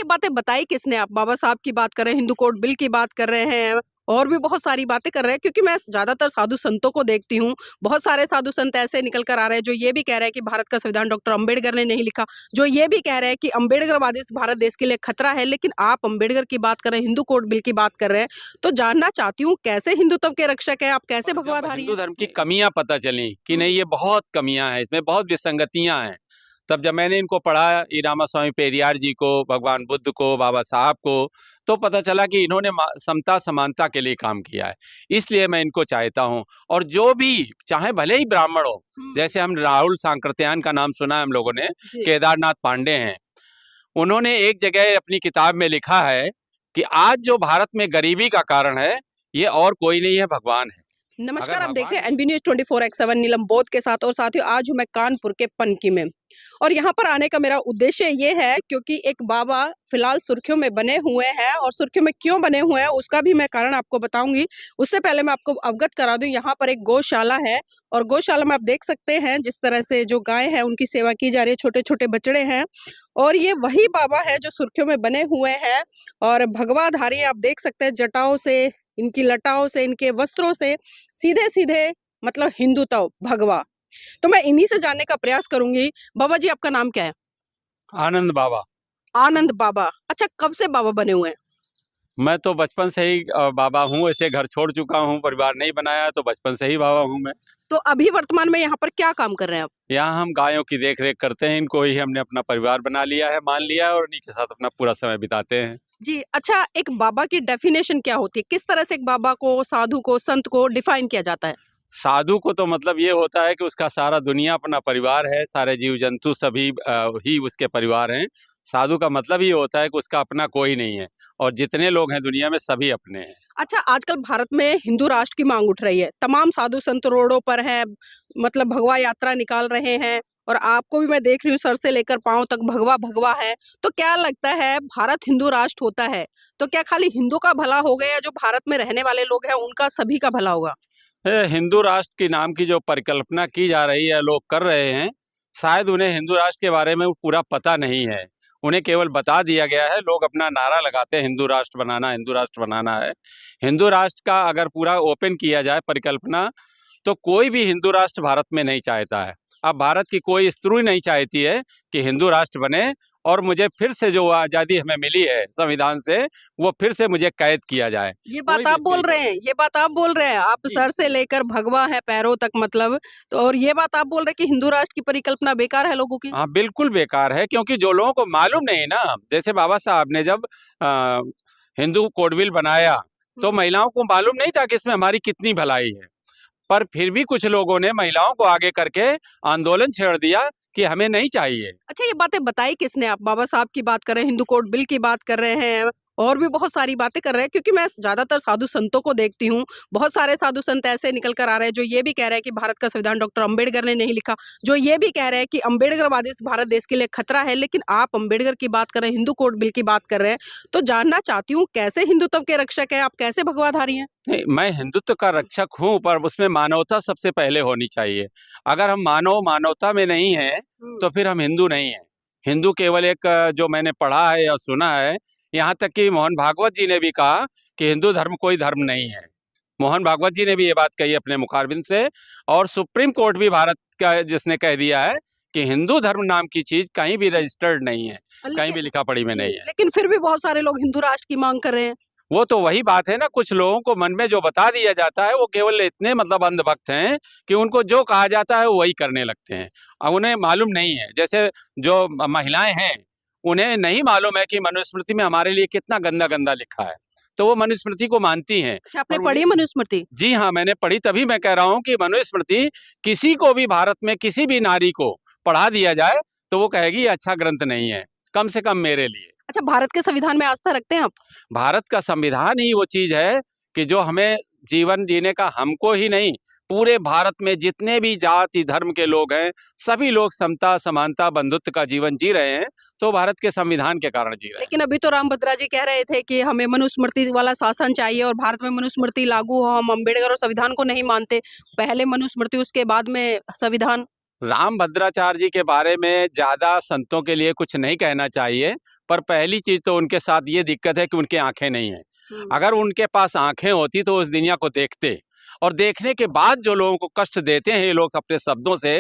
ये बातें बताई किसने? आप बाबा साहब की बात कर रहे हैं, हिंदू कोड बिल की बात कर रहे हैं और भी बहुत सारी बातें कर रहे हैं, क्योंकि मैं ज़्यादातर साधु संतों को देखती हूँ। बहुत सारे साधु संत ऐसे निकल कर आ रहे हैं जो ये भी कह रहे हैं कि भारत का संविधान डॉक्टर अंबेडकर ने नहीं लिखा, जो ये भी कह रहे हैं कि अंबेडकरवादी भारत देश के लिए खतरा है। लेकिन आप अंबेडकर की बात कर रहे हैं, हिंदू कोड बिल की बात कर रहे हैं, तो जानना चाहती हूँ कैसे हिंदुत्व के रक्षक है आप, कैसे और जब भगवाधारी हिंदू हैं? धर्म की कमियां पता चली कि नहीं ये बहुत कमियां हैं, इसमें बहुत विसंगतियां हैं, तब जब मैंने इनको पढ़ा, ई रामास्वामी पेरियार जी को, भगवान बुद्ध को, बाबा साहब को, तो पता चला कि इन्होंने समता समानता के लिए काम किया है। इसलिए मैं इनको चाहता हूँ। और जो भी चाहे भले ही ब्राह्मण हो, जैसे हम राहुल सांकृत्यायन का नाम सुना है हम लोगों ने, जी। केदारनाथ पांडे हैं, उन्होंने एक जगह अपनी किताब में लिखा है कि आज जो भारत में गरीबी का कारण है ये और कोई नहीं है, भगवान है। नमस्कार, अगर आप देख रहे भगवान हैं एनबी न्यूज 24x7 नीलम बोध के साथ। और साथियों, आज हूं मैं कानपुर के पनकी में, और यहाँ पर आने का मेरा उद्देश्य ये है क्योंकि एक बाबा फिलहाल सुर्खियों में बने हुए हैं, और सुर्खियों में क्यों बने हुए हैं उसका भी मैं कारण आपको बताऊंगी। उससे पहले मैं आपको अवगत करा दूं, यहाँ पर एक गौशाला है, और गौशाला में आप देख सकते हैं जिस तरह से जो गाय है उनकी सेवा की जा रही है, छोटे छोटे बछड़े हैं, और ये वही बाबा है जो सुर्खियों में बने हुए हैं। और भगवाधारी आप देख सकते हैं, जटाओं से, इनकी लटाओं से, इनके वस्त्रों से सीधे सीधे मतलब हिंदुत्व भगवा। तो मैं इन्हीं से जानने का प्रयास करूंगी। बाबा जी, आपका नाम क्या है? आनंद बाबा। आनंद बाबा। अच्छा, कब से बाबा बने हुए हैं? मैं तो बचपन से ही बाबा हूँ, ऐसे घर छोड़ चुका हूँ, परिवार नहीं बनाया, तो बचपन से ही बाबा हूँ मैं। तो अभी वर्तमान में यहाँ पर क्या काम कर रहे हैं आप? यहाँ हम गायों की देख रेख करते हैं, इनको ही हमने अपना परिवार बना लिया है, मान लिया है, और इन्हीं के साथ अपना पूरा समय बिताते हैं। जी। अच्छा, एक बाबा की डेफिनेशन क्या होती है? किस तरह से एक बाबा को, साधु को, संत को डिफाइन किया जाता है? साधु को तो मतलब ये होता है कि उसका सारा दुनिया अपना परिवार है, सारे जीव जंतु सभी ही उसके परिवार हैं। साधु का मतलब ये होता है कि उसका अपना कोई नहीं है, और जितने लोग हैं दुनिया में सभी अपने हैं। अच्छा, आजकल भारत में हिंदू राष्ट्र की मांग उठ रही है, तमाम साधु संत रोडों पर हैं, मतलब भगवा यात्रा निकाल रहे हैं, और आपको भी मैं देख रही हूँ सर से लेकर पांव तक भगवा भगवा है। तो क्या लगता है, भारत हिंदू राष्ट्र होता है तो क्या खाली हिंदू का भला हो गया, जो भारत में रहने वाले लोग हैं उनका सभी का भला होगा? हिंदू राष्ट्र के नाम की जो परिकल्पना की जा रही है, लोग कर रहे हैं, शायद उन्हें हिंदू राष्ट्र के बारे में पूरा पता नहीं है। उन्हें केवल बता दिया गया है, लोग अपना नारा लगाते हैं हिंदू राष्ट्र बनाना, हिंदू राष्ट्र बनाना है। हिंदू राष्ट्र का अगर पूरा ओपन किया जाए परिकल्पना, तो कोई भी हिंदू राष्ट्र भारत में नहीं चाहता है। अब भारत की कोई स्त्री नहीं चाहती है कि हिंदू राष्ट्र बने, और मुझे फिर से जो आज़ादी हमें मिली है संविधान से, वो फिर से मुझे कैद किया जाए। ये कोई बात भी आप बोल स्त्री रहे को। हैं, ये बात आप बोल रहे हैं, आप जी। सर से लेकर भगवा है पैरों तक मतलब। तो और ये बात आप बोल रहे हैं कि हिंदू राष्ट्र की परिकल्पना बेकार है लोगों की? हाँ, बिल्कुल बेकार है, क्योंकि जो लोगों को मालूम नहीं ना, जैसे बाबा साहब ने जब अ, हिंदू कोड बिल बनाया, तो महिलाओं को मालूम नहीं था कि इसमें हमारी कितनी भलाई है। पर फिर भी कुछ लोगों ने महिलाओं को आगे करके आंदोलन छेड़ दिया कि हमें नहीं चाहिए। अच्छा, ये बातें बताई किसने? आप बाबा साहब की बात कर रहे हैं, हिंदू कोड बिल की बात कर रहे हैं, और भी बहुत सारी बातें कर रहे हैं, क्योंकि मैं ज्यादातर साधु संतों को देखती हूँ। बहुत सारे साधु संत ऐसे निकल कर आ रहे हैं जो ये भी कह रहे हैं कि भारत का संविधान डॉक्टर अंबेडकर ने नहीं लिखा, जो ये भी कह रहे हैं कि अंबेडकरवादी भारत देश के लिए खतरा है। लेकिन आप अंबेडकर की बात कर रहे हैं, हिंदू कोड बिल की बात कर रहे हैं, तो जानना चाहती हूँ कैसे हिंदुत्व के रक्षक है आप, कैसे भगवाधारी हैं? नहीं, मैं हिंदुत्व का रक्षक हूँ, पर उसमें मानवता सबसे पहले होनी चाहिए। अगर हम मानवता में नहीं है, तो फिर हम हिंदू नहीं हैं। हिंदू केवल एक जो मैंने पढ़ा है या सुना है, यहाँ तक कि मोहन भागवत जी ने भी कहा कि हिंदू धर्म कोई धर्म नहीं है। मोहन भागवत जी ने भी ये बात कही अपने मुखारबिंद से, और सुप्रीम कोर्ट भी भारत का जिसने कह दिया है कि हिंदू धर्म नाम की चीज कहीं भी रजिस्टर्ड नहीं है, कहीं भी लिखा पढ़ी में जी, नहीं है। लेकिन फिर भी बहुत सारे लोग हिंदू राष्ट्र की मांग कर रहे हैं। वो तो वही बात है ना, कुछ लोगों को मन में जो बता दिया जाता है, वो केवल इतने मतलब अंधभक्त हैं कि उनको जो कहा जाता है वो वही करने लगते हैं। अब उन्हें मालूम नहीं है, जैसे जो महिलाएं हैं, उन्हें नहीं मालूम है कि मनुस्मृति में हमारे लिए कितना गंदा गंदा लिखा है, तो वो मनुस्मृति को मानती हैं। अच्छा, आपने पर पढ़ी उन्हें, है मनुस्मृति? जी हाँ, मैंने पढ़ी, तभी मैं कह रहा हूँ कि मनुस्मृति किसी को भी भारत में किसी भी नारी को पढ़ा दिया जाए, तो वो कहेगी ये अच्छा ग्रंथ नहीं है, कम से कम मेरे लिए। अच्छा, भारत के संविधान में आस्था रखते हैं आप? भारत का संविधान ही वो चीज है कि जो हमें जीवन जीने का, हमको ही नहीं, पूरे भारत में जितने भी जाति धर्म के लोग हैं, सभी लोग समता समानता बंधुत्व का जीवन जी रहे हैं, तो भारत के संविधान के कारण जी रहे हैं। लेकिन अभी तो राम भद्रा जी कह रहे थे कि हमें मनुस्मृति वाला शासन चाहिए और भारत में मनुस्मृति लागू हो, हम अम्बेडकर और संविधान को नहीं मानते। पहले मनुस्मृति, उसके बाद में संविधान। राम भद्राचार्य जी के बारे में ज़्यादा संतों के लिए कुछ नहीं कहना चाहिए, पर पहली चीज़ तो उनके साथ ये दिक्कत है कि उनकी आँखें नहीं हैं। अगर उनके पास आँखें होती तो उस दुनिया को देखते, और देखने के बाद जो लोगों को कष्ट देते हैं ये लोग अपने शब्दों से,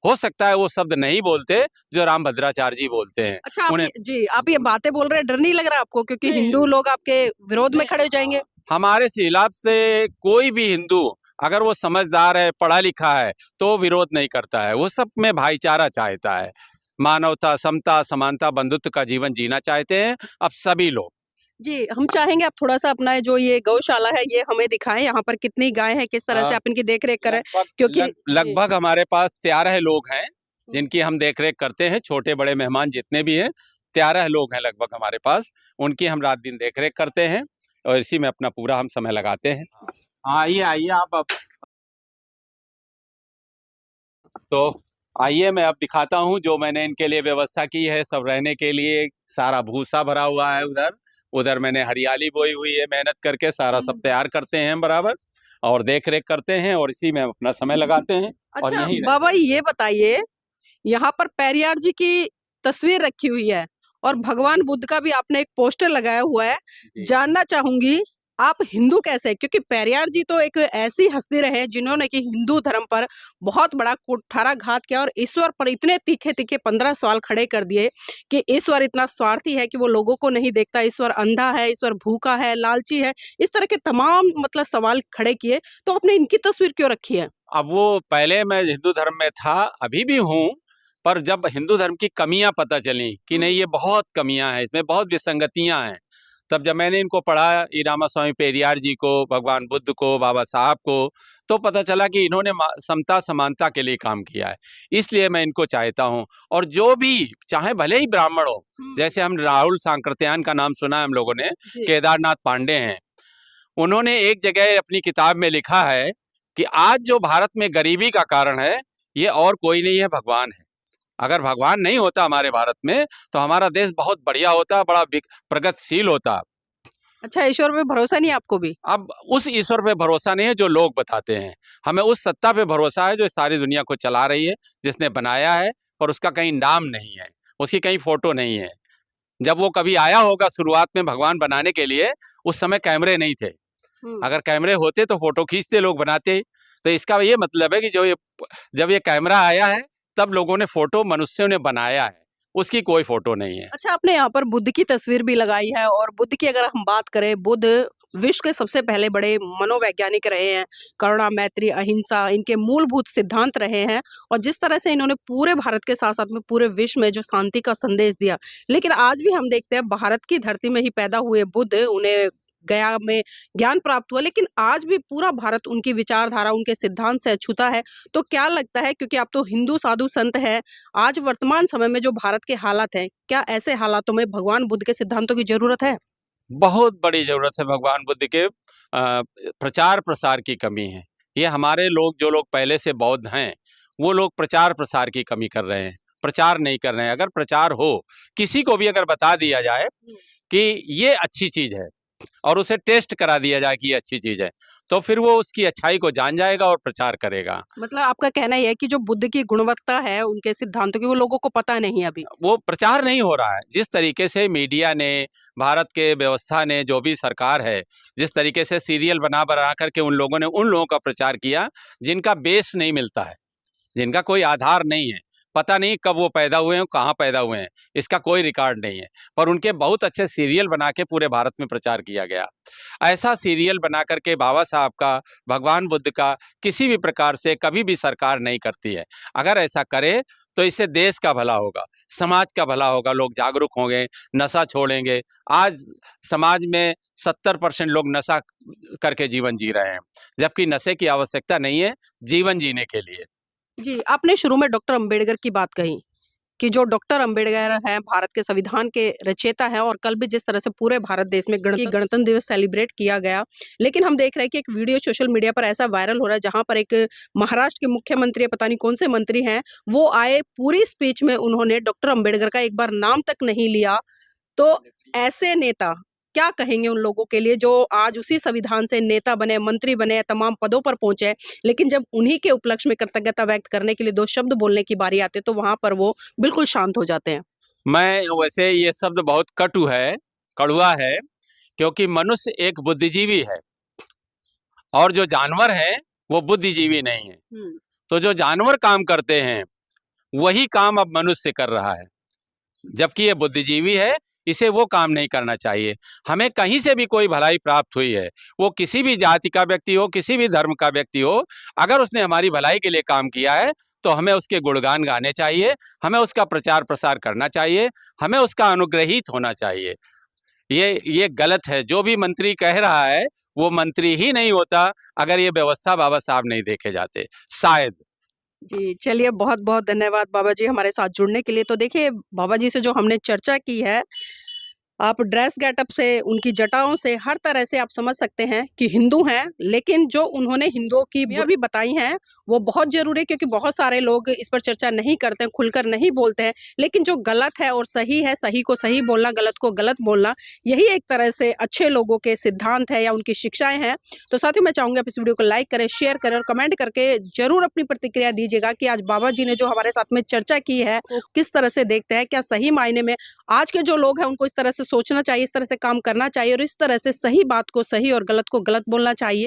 हो सकता है वो शब्द नहीं बोलते जो राम भद्राचार्य जी बोलते हैं। अच्छा, आप उन्हें जी, आप ये बातें बोल रहे हैं, डर नहीं लग रहा आपको क्योंकि नहीं, हिंदू लोग आपके विरोध में खड़े हो जाएंगे? हमारे खिलाफ से कोई भी हिंदू अगर वो समझदार है, पढ़ा लिखा है, तो वो विरोध नहीं करता है। वो सब में भाईचारा चाहता है, मानवता, समता, समानता, बंधुत्व का जीवन जीना चाहते हैं अब सभी लोग। जी, हम चाहेंगे आप थोड़ा-सा अपना जो ये गौशाला है ये हमें दिखाएँ, यहाँ पर कितनी गाय हैं, किस तरह से आप इनकी देख-रेख करें? क्योंकि जी, लगभग हमारे पास 13 लोग हैं हुँ। जिनकी हम देख-रेख करते हैं, छोटे-बड़े मेहमान जितने भी हैं, 13 लोग हैं लगभग हमारे पास, उनकी हम रात-दिन देख-रेख करते हैं और इसी में अपना पूरा हम समय लगाते हैं। आइए, आइए आप अब तो आइए मैं अब दिखाता हूँ जो मैंने इनके लिए व्यवस्था की है सब रहने के लिए। सारा भूसा भरा हुआ है उधर, उधर मैंने हरियाली बोई हुई है, मेहनत करके सारा सब तैयार करते हैं बराबर और देख रेख करते हैं और इसी में अपना समय लगाते हैं और अच्छा यहीं बाबा रहते हैं। ये बताइए, यहाँ पर पेरियार जी की तस्वीर रखी हुई है और भगवान बुद्ध का भी आपने एक पोस्टर लगाया हुआ है। जी। जानना चाहूंगी आप हिंदू कैसे? क्योंकि पेरियार जी तो एक ऐसी हस्ती रहे जिन्होंने कि हिंदू धर्म पर बहुत बड़ा कुठाराघात किया और ईश्वर पर इतने तीखे-तीखे 15 सवाल खड़े कर दिए कि ईश्वर इतना स्वार्थी है कि वो लोगों को नहीं देखता, ईश्वर अंधा है, ईश्वर भूखा है, लालची है। इस तरह के तमाम मतलब सवाल खड़े किए, तो आपने इनकी तस्वीर क्यों रखी है? अब वो पहले मैं हिंदू धर्म में था, अभी भी हूँ, पर जब हिंदू धर्म की कमियां पता चली कि नहीं ये बहुत कमियां हैं, इसमें बहुत विसंगतियां हैं, तब जब मैंने इनको पढ़ा, ई रामास्वामी पेरियार जी को, भगवान बुद्ध को, बाबा साहब को, तो पता चला कि इन्होंने समता समानता के लिए काम किया है। इसलिए मैं इनको चाहता हूँ और जो भी चाहे भले ही ब्राह्मण हो, जैसे हम राहुल सांकृत्यायन का नाम सुना है हम लोगों ने, जी। केदारनाथ पांडे हैं, उन्होंने एक जगह अपनी किताब में लिखा है कि आज जो भारत में गरीबी का कारण है, ये और कोई नहीं है, भगवान है। अगर भगवान नहीं होता हमारे भारत में, तो हमारा देश बहुत बढ़िया होता, बड़ा प्रगतिशील होता। अच्छा, ईश्वर पे भरोसा नहीं है आपको भी? अब उस ईश्वर पे भरोसा नहीं है जो लोग बताते हैं, हमें उस सत्ता पे भरोसा है जो सारी दुनिया को चला रही है, जिसने बनाया है, पर उसका कहीं नाम नहीं है, उसकी कहीं फोटो नहीं है। जब वो कभी आया होगा शुरुआत में भगवान बनाने के लिए, उस समय कैमरे नहीं थे। अगर कैमरे होते तो फोटो खींचते, लोग बनाते। तो इसका ये मतलब है कि जब ये कैमरा आया है, तब लोगों ने फोटो मनुष्यों ने बनाया है, उसकी कोई फोटो नहीं है। अच्छा, आपने यहाँ पर बुद्ध की तस्वीर भी लगाई है और बुद्ध की अगर हम बात करें, बुद्ध विश्व के सबसे पहले बड़े मनोवैज्ञानिक रहे हैं। करुणा, मैत्री, अहिंसा इनके मूलभूत सिद्धांत रहे हैं और जिस तरह से इन्होंने पूरे भारत के साथ-साथ में पूरे विश्व में जो शांति का संदेश दिया। लेकिन आज भी हम देखते हैं भारत की धरती में ही पैदा हुए बुद्ध, उन्हें गया में ज्ञान प्राप्त हुआ, लेकिन आज भी पूरा भारत उनकी विचारधारा, उनके सिद्धांत से अछूता है। तो क्या लगता है क्योंकि आप तो हिंदू साधु संत हैं, आज वर्तमान समय में जो भारत के हालात हैं, क्या ऐसे हालातों में भगवान बुद्ध के सिद्धांतों की ज़रूरत है? बहुत बड़ी ज़रूरत है भगवान बुद्ध के प्रचार-प्रसार की कमी है। ये हमारे लोग जो लोग पहले से बौद्ध हैं, वो लोग प्रचार-प्रसार की कमी कर रहे हैं, प्रचार नहीं कर रहे हैं। अगर प्रचार हो, किसी को भी अगर बता दिया जाए कि ये अच्छी चीज़ है और उसे टेस्ट करा दिया जाए कि ये अच्छी चीज़ है, तो फिर वो उसकी अच्छाई को जान जाएगा और प्रचार करेगा। मतलब आपका कहना ये है कि जो बुद्ध की गुणवत्ता है, उनके सिद्धांतों की, वो लोगों को पता नहीं है अभी? वो प्रचार नहीं हो रहा है। जिस तरीके से मीडिया ने, भारत के व्यवस्था ने, जो भी सरकार है, जिस तरीके से सीरियल बना-बना करके उन लोगों का प्रचार किया, जिनका बेस नहीं मिलता है, जिनका कोई आधार नहीं है। पता नहीं कब वो पैदा हुए हैं, कहाँ पैदा हुए हैं, इसका कोई रिकॉर्ड नहीं है। पर उनके बहुत अच्छे सीरियल बना के पूरे भारत में प्रचार किया गया। ऐसा सीरियल बना कर के बाबा साहब का, भगवान बुद्ध का किसी भी प्रकार से कभी भी सरकार नहीं करती है। अगर ऐसा करे तो इससे देश का भला होगा, समाज का भला होगा, लोग जागरूक होंगे, नशा छोड़ेंगे। आज समाज में 70% लोग नशा करके जीवन जी रहे हैं, जबकि नशे की आवश्यकता नहीं है जीवन जीने के लिए। जी, आपने शुरू में डॉक्टर अंबेडकर की बात कही कि जो डॉक्टर अंबेडकर हैं, भारत के संविधान के रचयिता हैं और कल भी जिस तरह से पूरे भारत देश में गणतंत्र दिवस सेलिब्रेट किया गया। लेकिन हम देख रहे हैं कि एक वीडियो सोशल मीडिया पर ऐसा वायरल हो रहा है, जहाँ पर एक महाराष्ट्र के मुख्यमंत्री या पता नहीं कौन से मंत्री हैं, वो आए, पूरी स्पीच में उन्होंने डॉक्टर अंबेडकर का एक बार नाम तक नहीं लिया। तो ऐसे नेता क्या कहेंगे उन लोगों के लिए जो आज उसी संविधान से नेता बने, मंत्री बने, तमाम पदों पर पहुंचे, लेकिन जब उन्हीं के उपलक्ष्य में कृतज्ञता व्यक्त करने के लिए 2 शब्द बोलने की बारी आती है तो वहां पर वो बिल्कुल शांत हो जाते हैं? मैं वैसे ये शब्द बहुत कटु है, कड़वा है, क्योंकि मनुष्य एक बुद्धिजीवी है और जो जानवर है वो बुद्धिजीवी नहीं है। तो जो जानवर काम करते हैं वही काम अब मनुष्य कर रहा है, जबकि ये बुद्धिजीवी है, इसे वो काम नहीं करना चाहिए। हमें कहीं से भी कोई भलाई प्राप्त हुई है, वो किसी भी जाति का व्यक्ति हो, किसी भी धर्म का व्यक्ति हो, अगर उसने हमारी भलाई के लिए काम किया है तो हमें उसके गुणगान गाने चाहिए, हमें उसका प्रचार प्रसार करना चाहिए, हमें उसका अनुग्रहित होना चाहिए। ये गलत है। जो भी मंत्री कह रहा है वो मंत्री ही नहीं होता अगर ये व्यवस्था बाबा साहब नहीं देखे जाते, शायद। जी, चलिए बहुत-बहुत धन्यवाद बाबा जी हमारे साथ जुड़ने के लिए। तो देखिए बाबा जी से जो हमने चर्चा की है, आप ड्रेस गेटअप से, उनकी जटाओं से, हर तरह से आप समझ सकते हैं कि हिंदू हैं, लेकिन जो उन्होंने हिंदुओं की बुराइयाँ भी बताई हैं, वो बहुत ज़रूरी है क्योंकि बहुत सारे लोग इस पर चर्चा नहीं करते हैं, खुलकर नहीं बोलते हैं। लेकिन जो गलत है और सही है, सही को सही बोलना, गलत को गलत बोलना, यही एक तरह से अच्छे लोगों के सिद्धांत है या उनकी शिक्षाएँ हैं। तो साथ ही मैं चाहूँगी आप इस वीडियो को लाइक करें, शेयर करें और कमेंट करके ज़रूर अपनी प्रतिक्रिया दीजिएगा कि आज बाबा जी ने जो हमारे साथ में चर्चा की है, वो किस तरह से देखते हैं? क्या सही मायने में आज के जो लोग हैं उनको इस तरह से सोचना चाहिए, इस तरह से काम करना चाहिए और इस तरह से सही बात को सही और गलत को गलत बोलना चाहिए?